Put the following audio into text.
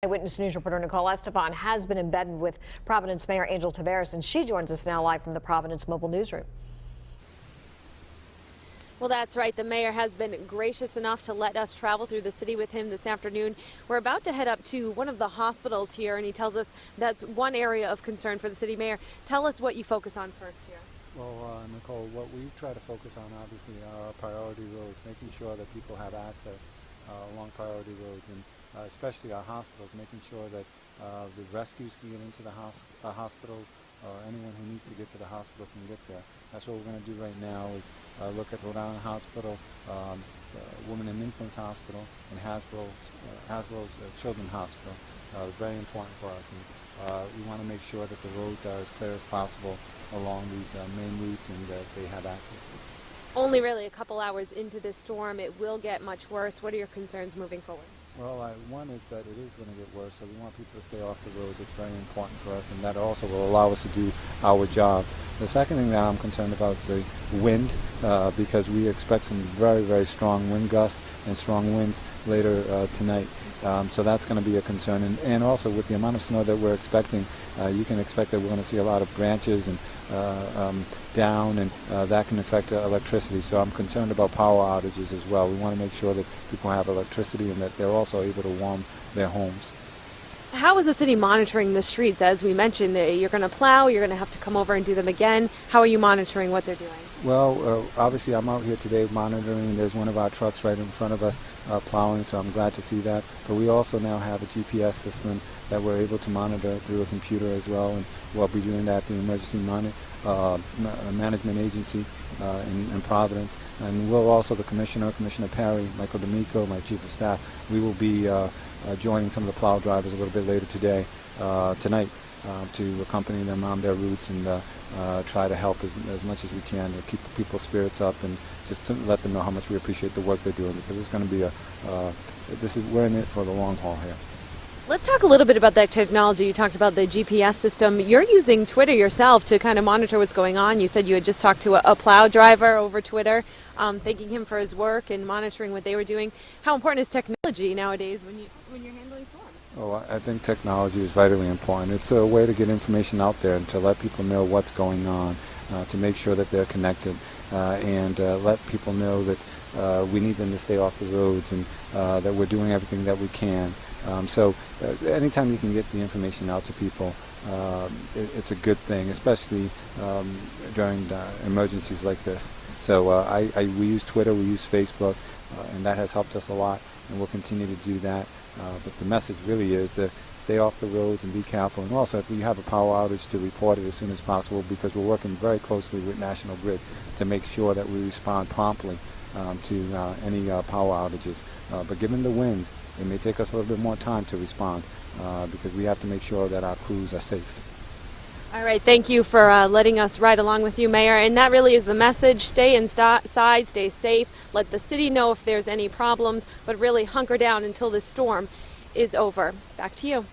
Eyewitness News reporter Nicole Estaphan has been embedded with Providence Mayor Angel Taveras, and she joins us now live from the Providence Mobile Newsroom. Well, that's right. The mayor has been gracious enough to let us travel through the city with him this afternoon. We're about to head up to one of the hospitals here, and he tells us that's one area of concern for the city. Mayor, tell us what you focus on first here. Well, Nicole, what we try to focus on obviously are our priority roads, making sure that people have access along priority roads, and especially our hospitals, making sure that the rescues can get into the hospitals, or anyone who needs to get to the hospital can get there. That's what we're going to do right now is look at Rhode Island Hospital, Women and Infants Hospital, and Hasbro's Children's Hospital. Very important for us. And, we want to make sure that the roads are as clear as possible along these main routes and that they have access. Only really a couple hours into this storm, it will get much worse. What are your concerns moving forward? Well, one is that it is going to get worse, so we want people to stay off the roads. It's very important for us, and that also will allow us to do our job. The second thing that I'm concerned about is the wind, because we expect some very, very strong wind gusts and strong winds later tonight. So that's going to be a concern. And also with the amount of snow that we're expecting, you can expect that we're going to see a lot of branches and down, and that can affect electricity. So I'm concerned about power outages as well. We want to make sure that people have electricity and that they're also able to warm their homes. How is the city monitoring the streets? As we mentioned, you're going to plow, you're going to have to come over and do them again. How are you monitoring what they're doing? Well, obviously I'm out here today monitoring. There's one of our trucks right in front of us plowing, so I'm glad to see that. But we also now have a GPS system that we're able to monitor through a computer as well, and we'll be doing that through the Emergency Management Agency in Providence. And we'll also, the Commissioner Perry, Michael D'Amico, my Chief of Staff, we will be joining some of the plow drivers a little bit later tonight, to accompany them on their routes and try to help as much as we can to keep people's spirits up and just to let them know how much we appreciate the work they're doing, because it's going to be we're in it for the long haul here. Let's talk a little bit about that technology. You talked about the GPS system. You're using Twitter yourself to kind of monitor what's going on. You said you had just talked to a plow driver over Twitter, thanking him for his work and monitoring what they were doing. How important is technology nowadays when you're handling storms? Oh, I think technology is vitally important. It's a way to get information out there and to let people know what's going on, to make sure that they're connected, and let people know that we need them to stay off the roads and that we're doing everything that we can. So anytime you can get the information out to people, it's a good thing, especially during emergencies like this. So we use Twitter, we use Facebook, and that has helped us a lot, and we'll continue to do that. But the message really is to stay off the roads and be careful, and also if you have a power outage, to report it as soon as possible, because we're working very closely with National Grid to make sure that we respond promptly to any power outages. But given the winds, it may take us a little bit more time to respond, because we have to make sure that our crews are safe. All right, thank you for letting us ride along with you, Mayor. And that really is the message. Stay inside, stay safe, let the city know if there's any problems, but really hunker down until this storm is over. Back to you.